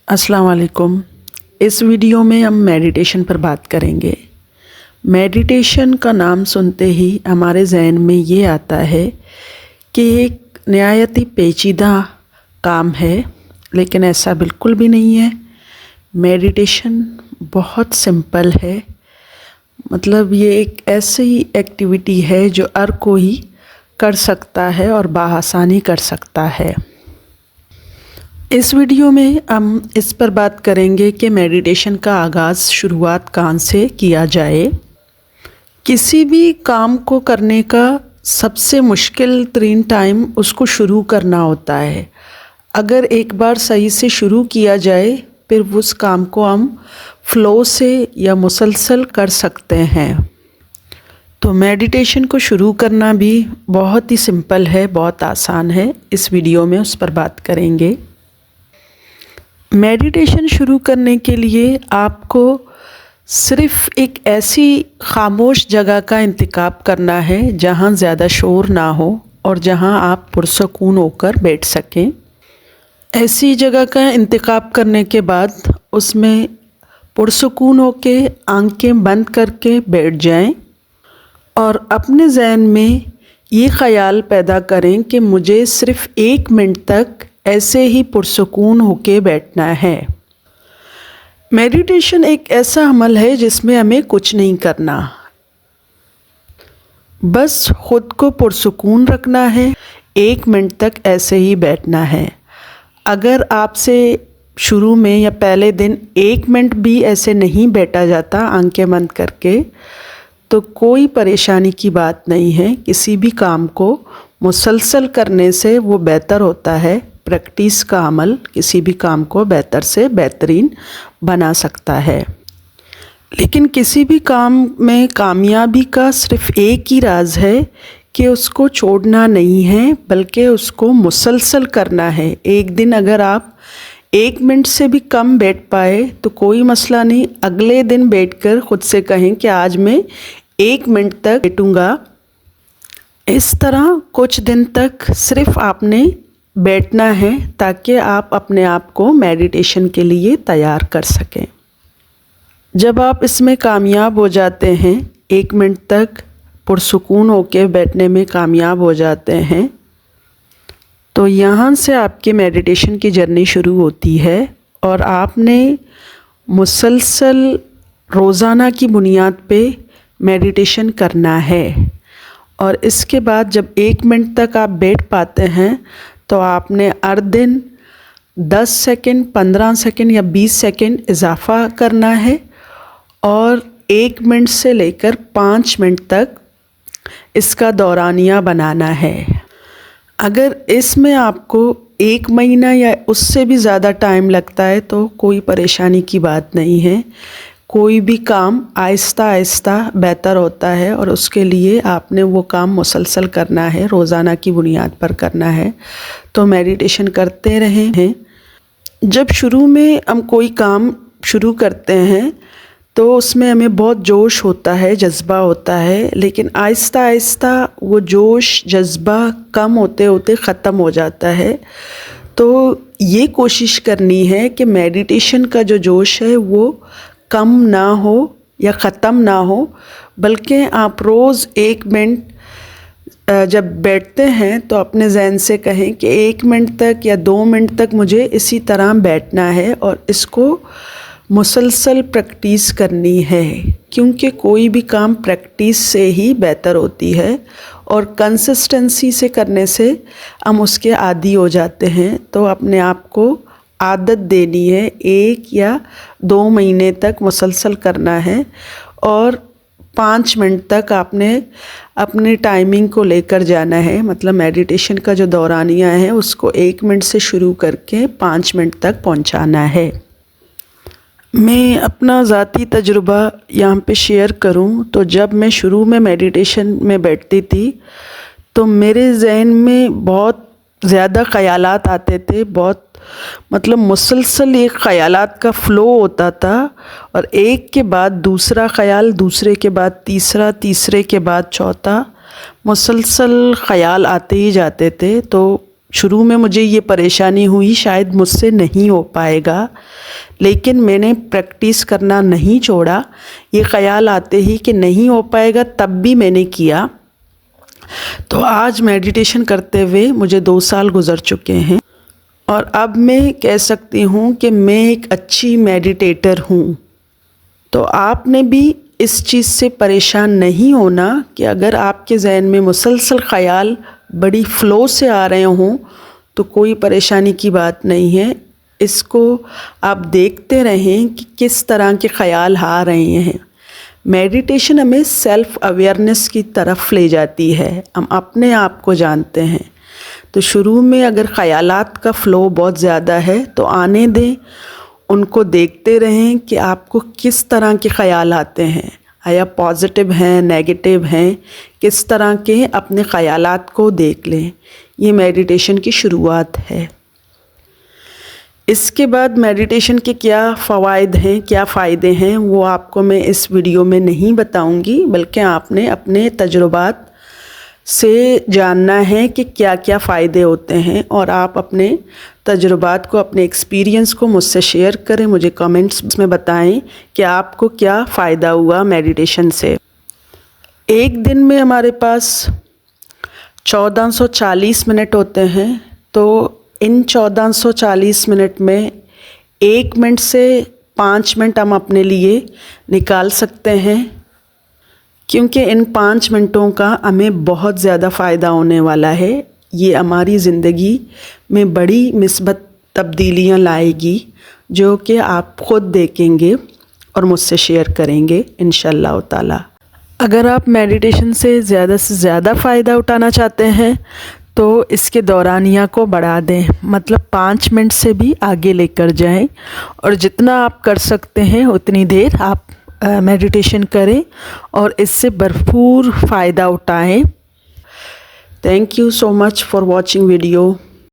अस्सलाम वालेकुम। इस वीडियो में हम मेडिटेशन पर बात करेंगे। मेडिटेशन का नाम सुनते ही हमारे जहन में ये आता है कि एक नहायत ही पेचीदा काम है, लेकिन ऐसा बिल्कुल भी नहीं है। मेडिटेशन बहुत सिंपल है। मतलब ये एक ऐसी एक्टिविटी है जो हर कोई कर सकता है और बआसानी कर सकता है। इस वीडियो में हम इस पर बात करेंगे कि मेडिटेशन का आगाज़ शुरुआत कहाँ से किया जाए। किसी भी काम को करने का सबसे मुश्किल तरीन टाइम उसको शुरू करना होता है। अगर एक बार सही से शुरू किया जाए फिर उस काम को हम फ़्लो से या मुसलसल कर सकते हैं। तो मेडिटेशन को शुरू करना भी बहुत ही सिंपल है, बहुत आसान है। इस वीडियो में उस पर बात करेंगे। मेडिटेशन शुरू करने के लिए आपको सिर्फ़ एक ऐसी ख़ामोश जगह का इंतखाब करना है जहाँ ज़्यादा शोर ना हो और जहाँ आप पुरसकून होकर बैठ सकें। ऐसी जगह का इंतखाब करने के बाद उसमें पुरसकून होके आंखें बंद करके बैठ जाएं और अपने ज़हन में ये ख़याल पैदा करें कि मुझे सिर्फ़ 1 मिनट तक ऐसे ही पुरसकून होके बैठना है। मेडिटेशन एक ऐसा अमल है जिसमें हमें कुछ नहीं करना, बस ख़ुद को पुरसकून रखना है। 1 मिनट तक ऐसे ही बैठना है। अगर आपसे शुरू में या पहले दिन 1 मिनट भी ऐसे नहीं बैठा जाता आंखें बंद करके, तो कोई परेशानी की बात नहीं है। किसी भी काम को मुसलसल करने से वो बेहतर होता है। प्रैक्टिस का अमल किसी भी काम को बेहतर से बेहतरीन बना सकता है। लेकिन किसी भी काम में कामयाबी का सिर्फ़ एक ही राज है कि उसको छोड़ना नहीं है, बल्कि उसको मुसलसल करना है। एक दिन अगर आप 1 मिनट से भी कम बैठ पाए तो कोई मसला नहीं। अगले दिन बैठकर ख़ुद से कहें कि आज मैं 1 मिनट तक बैठूँगा। इस तरह कुछ दिन तक सिर्फ़ आपने बैठना है ताकि आप अपने आप को मेडिटेशन के लिए तैयार कर सकें। जब आप इसमें कामयाब हो जाते हैं, 1 मिनट तक पुरसकून होकर बैठने में कामयाब हो जाते हैं, तो यहाँ से आपके मेडिटेशन की जर्नी शुरू होती है और आपने मुसलसल रोज़ाना की बुनियाद पे मेडिटेशन करना है। और इसके बाद जब 1 मिनट तक आप बैठ पाते हैं तो आपने हर दिन 10 सेकंड, 15 सेकंड या 20 सेकंड इजाफ़ा करना है और 1 मिनट से लेकर 5 मिनट तक इसका दौरानिया बनाना है। अगर इसमें आपको 1 महीना या उससे भी ज़्यादा टाइम लगता है तो कोई परेशानी की बात नहीं है। कोई भी काम आहिस्ता आहिस्ता बेहतर होता है और उसके लिए आपने वो काम मुसलसल करना है, रोज़ाना की बुनियाद पर करना है। तो मेडिटेशन करते रहें। जब शुरू में हम कोई काम शुरू करते हैं तो उसमें हमें बहुत जोश होता है, जज्बा होता है, लेकिन आहिस्ता आहिस्ता वो जोश जज्बा कम होते होते ख़त्म हो जाता है। तो ये कोशिश करनी है कि मेडिटेशन का जो जोश है वो कम ना हो या ख़त्म ना हो, बल्कि आप रोज़ 1 मिनट जब बैठते हैं तो अपने ज़हन से कहें कि 1 मिनट तक या 2 मिनट तक मुझे इसी तरह बैठना है और इसको मुसलसल प्रैक्टिस करनी है। क्योंकि कोई भी काम प्रैक्टिस से ही बेहतर होती है और कंसिस्टेंसी से करने से हम उसके आदी हो जाते हैं। तो अपने आप को आदत देनी है, 1 या 2 महीने तक मुसलसल करना है और 5 मिनट तक आपने अपने टाइमिंग को लेकर जाना है। मतलब मेडिटेशन का जो दौरानिया है उसको 1 मिनट से शुरू करके 5 मिनट तक पहुंचाना है। मैं अपना ज़ाती तजुर्बा यहाँ पे शेयर करूँ तो जब मैं शुरू में मेडिटेशन में बैठती थी तो मेरे ज़हन में बहुत ज़्यादा ख़यालात आते थे। बहुत मतलब मुसलसल एक ख़यालात का फ़्लो होता था और एक के बाद दूसरा ख़याल, दूसरे के बाद तीसरा, तीसरे के बाद चौथा, मुसलसल ख़याल आते ही जाते थे। तो شروع میں مجھے یہ پریشانی ہوئی شاید مجھ سے نہیں ہو پائے گا، لیکن میں نے پریکٹس کرنا نہیں چھوڑا۔ یہ خیال آتے ہی کہ نہیں ہو پائے گا تب بھی میں نے کیا، تو آج میڈیٹیشن کرتے ہوئے مجھے 2 سال گزر چکے ہیں، اور اب میں کہہ سکتی ہوں کہ میں ایک اچھی میڈیٹیٹر ہوں۔ تو آپ نے بھی اس چیز سے پریشان نہیں ہونا کہ اگر آپ کے ذہن میں مسلسل خیال بڑی فلو سے آ رہے ہوں تو کوئی پریشانی کی بات نہیں ہے۔ اس کو آپ دیکھتے رہیں کہ کس طرح کے خیال آ رہے ہیں۔ میڈیٹیشن ہمیں سیلف اویئرنیس کی طرف لے جاتی ہے، ہم اپنے آپ کو جانتے ہیں۔ تو شروع میں اگر خیالات کا فلو بہت زیادہ ہے تو آنے دیں، ان کو دیکھتے رہیں کہ آپ کو کس طرح کے خیال آتے ہیں، آیا پازیٹیو ہیں، نیگیٹیو ہیں، کس طرح کے اپنے خیالات کو دیکھ لیں۔ یہ میڈیٹیشن کی شروعات ہے۔ اس کے بعد میڈیٹیشن کے کیا فوائد ہیں، کیا فائدے ہیں، وہ آپ کو میں اس ویڈیو میں نہیں بتاؤں گی، بلکہ آپ نے اپنے تجربات سے جاننا ہے کہ کیا کیا فائدے ہوتے ہیں، اور آپ اپنے تجربات کو، اپنے ایکسپیرینس کو مجھ سے شیئر کریں، مجھے کمنٹس میں بتائیں کہ آپ کو کیا فائدہ ہوا میڈیٹیشن سے۔ ایک دن میں ہمارے پاس 1440 منٹ ہوتے ہیں، تو ان 1440 منٹ میں 1 منٹ سے 5 منٹ ہم اپنے لیے نکال سکتے ہیں، کیونکہ ان 5 منٹوں کا ہمیں بہت زیادہ فائدہ ہونے والا ہے۔ یہ ہماری زندگی میں بڑی مثبت تبدیلیاں لائے گی، جو کہ آپ خود دیکھیں گے اور مجھ سے شیئر کریں گے انشاءاللہ تعالی۔ اگر آپ میڈیٹیشن سے زیادہ فائدہ اٹھانا چاہتے ہیں تو اس کے دورانیہ کو بڑھا دیں، مطلب 5 منٹ سے بھی آگے لے کر جائیں، اور جتنا آپ کر سکتے ہیں اتنی دیر آپ میڈیٹیشن کریں اور اس سے بھرپور فائدہ اٹھائیں۔ Thank you so much for watching video.